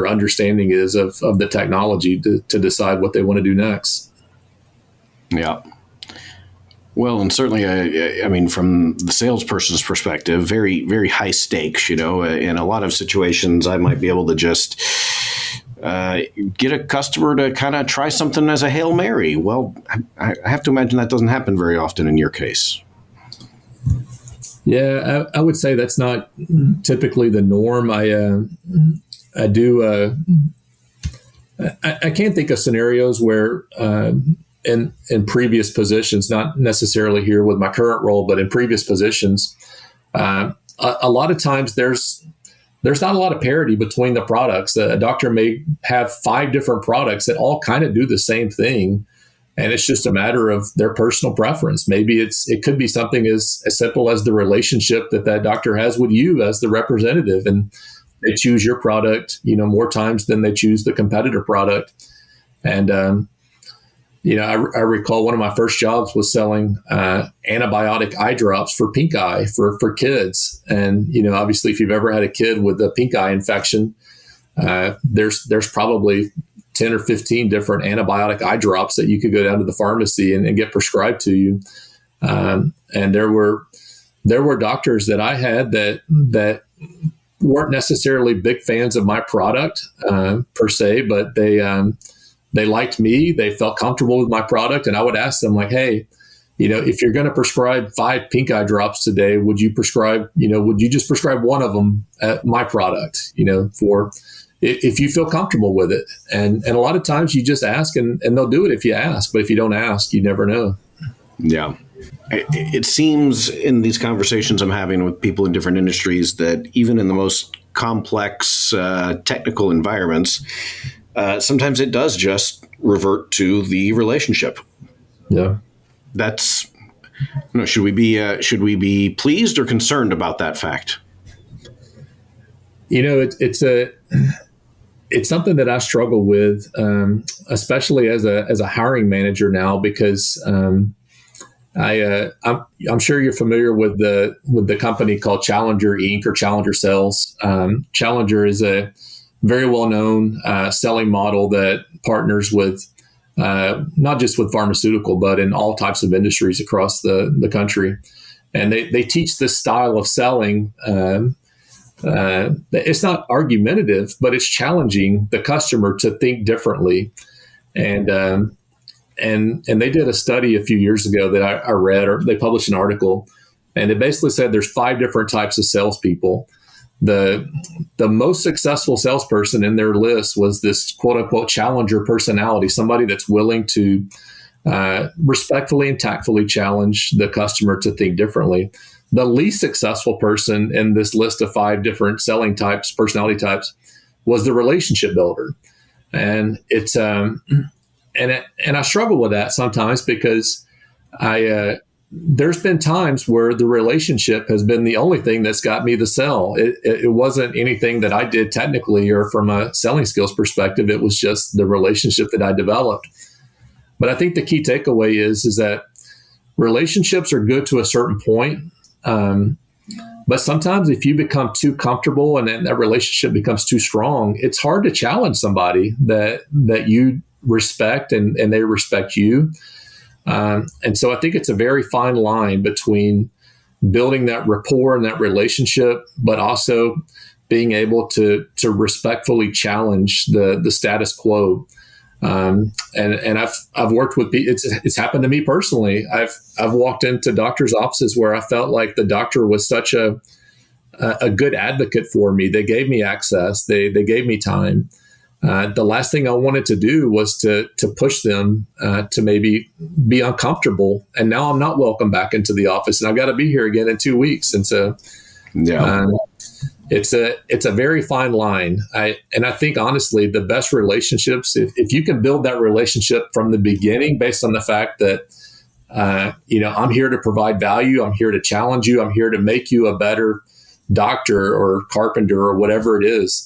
understanding is of the technology to decide what they want to do next. Yeah. Well, and certainly, from the salesperson's perspective, very, very high stakes, in a lot of situations, I might be able to just get a customer to kind of try something as a Hail Mary. Well, I have to imagine that doesn't happen very often in your case. Yeah, I would say that's not typically the norm. I can't think of scenarios where in previous positions, not necessarily here with my current role, but in previous positions, a lot of times there's not a lot of parity between the products. A doctor may have 5 different products that all kind of do the same thing. And it's just a matter of their personal preference. Maybe it could be something as simple as the relationship that doctor has with you as the representative, and they choose your product, more times than they choose the competitor product. And I recall one of my first jobs was selling antibiotic eye drops for pink eye for kids. And obviously, if you've ever had a kid with a pink eye infection, there's probably 10 or 15 different antibiotic eye drops that you could go down to the pharmacy and get prescribed to you. And there were doctors that I had that weren't necessarily big fans of my product per se, but they liked me. They felt comfortable with my product. And I would ask them, like, hey, if you're going to prescribe 5 pink eye drops today, would you just prescribe one of them at my product, for if you feel comfortable with it. And a lot of times you just ask and they'll do it if you ask, but if you don't ask, you never know. Yeah. It seems in these conversations I'm having with people in different industries that even in the most complex technical environments, sometimes it does just revert to the relationship. Yeah. Should we be pleased or concerned about that fact? It's something that I struggle with, especially as a hiring manager now, because I'm sure you're familiar with the company called Challenger Inc. or Challenger Sales. Challenger is a very well-known selling model that partners with not just with pharmaceutical, but in all types of industries across the country. And they teach this style of selling. It's not argumentative, but it's challenging the customer to think differently. And they did a study a few years ago that I read, or they published an article, and it basically said there's 5 different types of salespeople. The most successful salesperson in their list was this quote unquote challenger personality, somebody that's willing to respectfully and tactfully challenge the customer to think differently. The least successful person in this list of 5 different selling types, personality types, was the relationship builder. And it's and I struggle with that sometimes because there's been times where the relationship has been the only thing that's got me the sell. It wasn't anything that I did technically or from a selling skills perspective. It was just the relationship that I developed. But I think the key takeaway is that relationships are good to a certain point. But sometimes if you become too comfortable and then that relationship becomes too strong, it's hard to challenge somebody that you respect and they respect you. And so I think it's a very fine line between building that rapport and that relationship, but also being able to respectfully challenge the status quo. And I've worked with people. It's happened to me personally. I've walked into doctors' offices where I felt like the doctor was such a good advocate for me. They gave me access. They gave me time. The last thing I wanted to do was to push them to maybe be uncomfortable. And now I'm not welcome back into the office, and I've got to be here again in 2 weeks. And so, it's a very fine line. I think honestly, the best relationships, if you can build that relationship from the beginning, based on the fact that I'm here to provide value, I'm here to challenge you, I'm here to make you a better doctor or carpenter or whatever it is.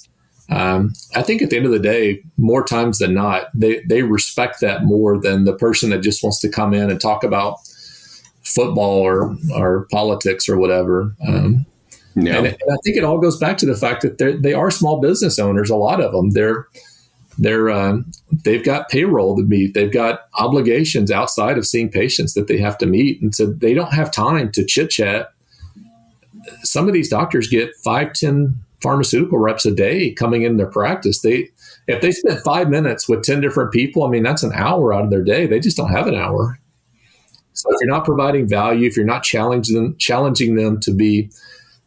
I think at the end of the day, more times than not, they respect that more than the person that just wants to come in and talk about football or politics or whatever. And I think it all goes back to the fact that they are small business owners. A lot of them, they've got payroll to meet. They've got obligations outside of seeing patients that they have to meet. And so they don't have time to chit chat. Some of these doctors get 5-10 pharmaceutical reps a day coming in their practice. If they spend 5 minutes with 10 different people, I mean, that's an hour out of their day. They just don't have an hour. So if you're not providing value, if you're not challenging them to be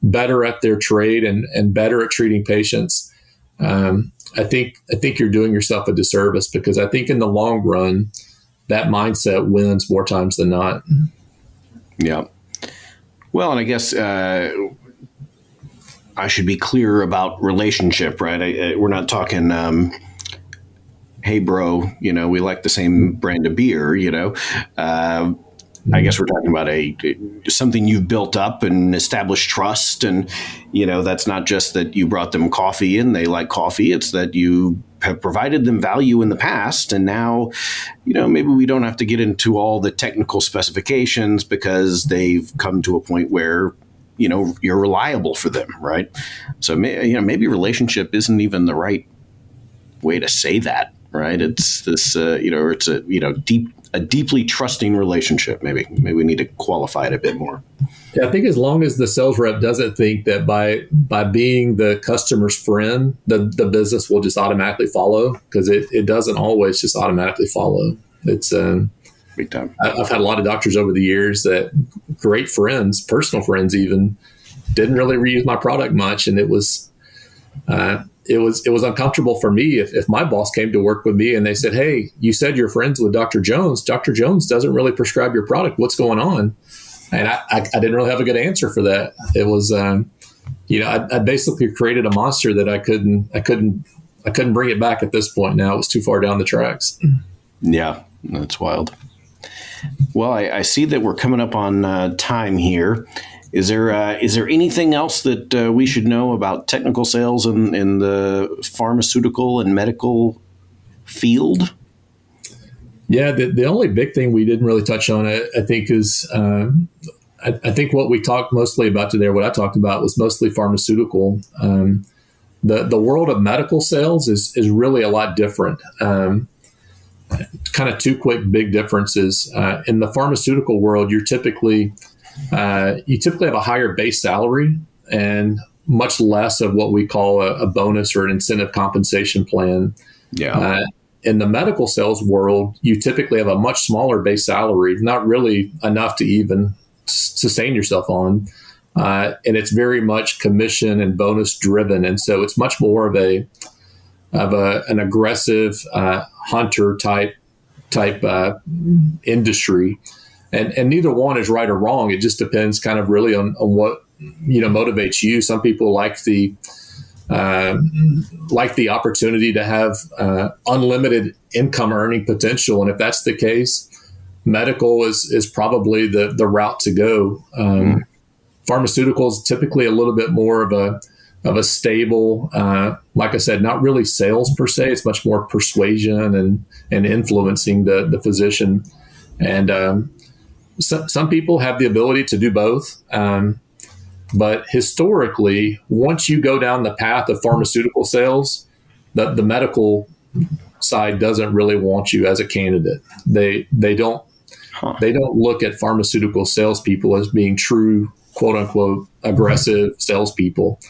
better at their trade and better at treating patients, I think you're doing yourself a disservice, because I think in the long run, that mindset wins more times than not. Yeah. Well, and I guess I should be clear about relationship, right? We're not talking, hey, bro, we like the same brand of beer, I guess we're talking about something you've built up and established trust. And, that's not just that you brought them coffee and they like coffee. It's that you have provided them value in the past. And now, maybe we don't have to get into all the technical specifications because they've come to a point where, you're reliable for them. Right. So, maybe relationship isn't even the right way to say that. Right. It's this, it's a deeply trusting relationship. Maybe we need to qualify it a bit more. Yeah, I think as long as the sales rep doesn't think that by being the customer's friend, the business will just automatically follow, because it doesn't always just automatically follow. It's big time. I've had a lot of doctors over the years that great friends, personal friends even, didn't really reuse my product much, and it was uncomfortable for me if my boss came to work with me and they said, "Hey, you said you're friends with Dr. Jones. Dr. Jones doesn't really prescribe your product. What's going on?" And I didn't really have a good answer for that. It was, I basically created a monster that I couldn't bring it back at this point. Now it was too far down the tracks. Yeah, that's wild. Well, I see that we're coming up on time here. Is there anything else that we should know about technical sales in the pharmaceutical and medical field? Yeah, the only big thing we didn't really touch on, I think, is I think what we talked mostly about today, what I talked about, was mostly pharmaceutical. The world of medical sales is really a lot different. Kind of two quick big differences. In the pharmaceutical world, you typically have a higher base salary and much less of what we call a bonus or an incentive compensation plan. Yeah. In the medical sales world, you typically have a much smaller base salary, not really enough to even sustain yourself on. And it's very much commission and bonus driven. And so it's much more of an aggressive hunter type type industry, and neither one is right or wrong. It just depends kind of really on what motivates you. Some people like the opportunity to have unlimited income earning potential, and if that's the case, medical is probably the route to go. Pharmaceuticals typically a little bit more of a stable, like I said, not really sales per se. It's much more persuasion and influencing the physician. And some people have the ability to do both. But historically, once you go down the path of pharmaceutical sales, the medical side doesn't really want you as a candidate. They don't look at pharmaceutical salespeople as being true, quote unquote, aggressive salespeople.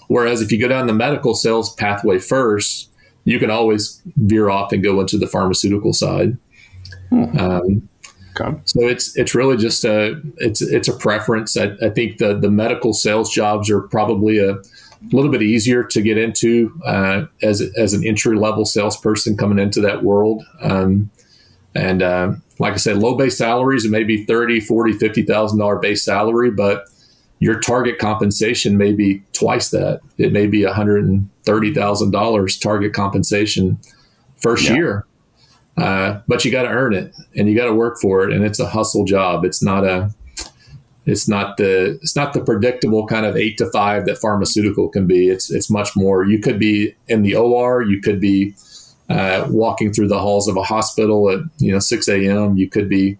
Whereas if you go down the medical sales pathway first, you can always veer off and go into the pharmaceutical side. Okay. So it's really just it's a preference. I think the medical sales jobs are probably a little bit easier to get into as an entry level salesperson coming into that world. Like I said, low base salaries, and maybe $30,000, $40,000, $50,000 base salary, but your target compensation may be twice that. It may be $130,000 target compensation first year. But you got to earn it, and you got to work for it, and it's a hustle job. It's not the predictable kind of 8 to 5 that pharmaceutical can be. It's much more. You could be in the OR. You could be walking through the halls of a hospital at 6 a.m. You could be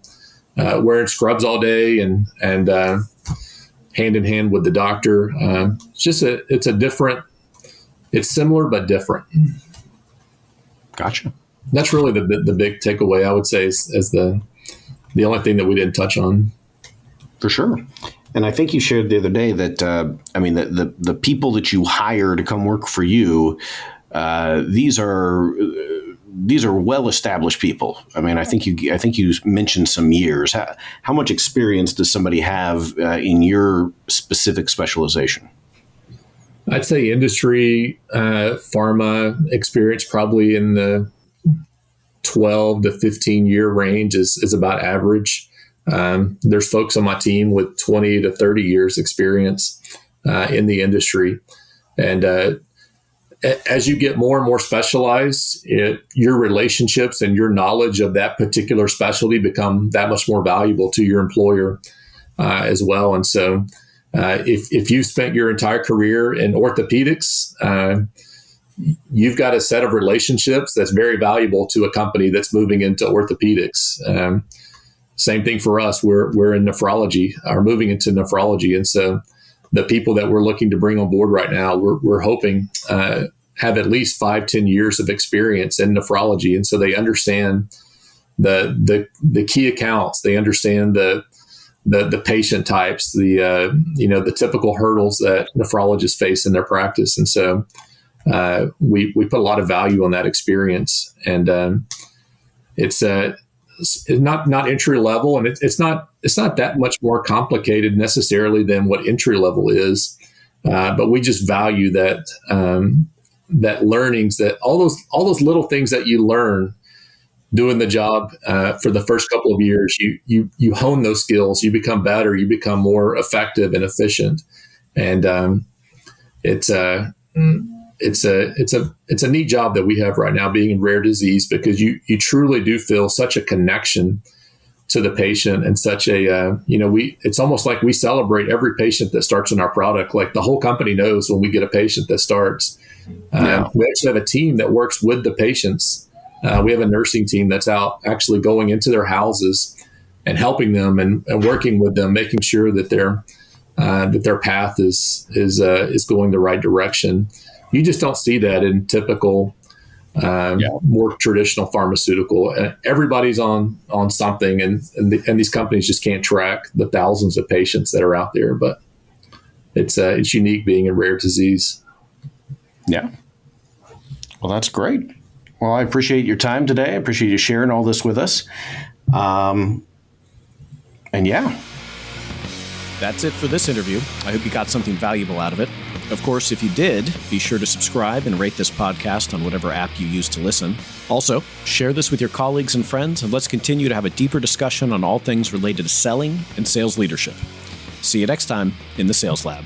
wearing scrubs all day and hand in hand with the doctor. It's similar but different. Gotcha. That's really the big takeaway, I would say, as the only thing that we didn't touch on. For sure. And I think you shared the other day that, the people that you hire to come work for you, these are well-established people. I mean, I think you mentioned some years. How much experience does somebody have in your specific specialization? I'd say industry, pharma experience probably in the 12 to 15 year range is about average. There's folks on my team with 20 to 30 years experience in the industry. And as you get more and more specialized, your relationships and your knowledge of that particular specialty become that much more valuable to your employer as well. And so if you've spent your entire career in orthopedics, you've got a set of relationships that's very valuable to a company that's moving into orthopedics. Same thing for us. We're in nephrology, or moving into nephrology. And so the people that we're looking to bring on board right now, we're hoping have at least 5-10 years of experience in nephrology. And so they understand the key accounts. They understand the patient types, the typical hurdles that nephrologists face in their practice. And so we put a lot of value on that experience, and it's not entry level, and it's not that much more complicated necessarily than what entry level is, but we just value that learnings, that all those little things that you learn doing the job for the first couple of years. You hone those skills, you become better, you become more effective and efficient, and it's a neat job that we have right now, being in rare disease, because you truly do feel such a connection to the patient, and such a it's almost like we celebrate every patient that starts in our product. Like the whole company knows when we get a patient that starts. We actually have a team that works with the patients. We have a nursing team that's out actually going into their houses and helping them and working with them, making sure that their path is going the right direction. You just don't see that in typical, more traditional pharmaceutical. Everybody's on something, and these companies just can't track the thousands of patients that are out there. But it's unique being in rare disease. Yeah. Well, that's great. Well, I appreciate your time today. I appreciate you sharing all this with us. And yeah. That's it for this interview. I hope you got something valuable out of it. Of course, if you did, be sure to subscribe and rate this podcast on whatever app you use to listen. Also, share this with your colleagues and friends, and let's continue to have a deeper discussion on all things related to selling and sales leadership. See you next time in the Sales Lab.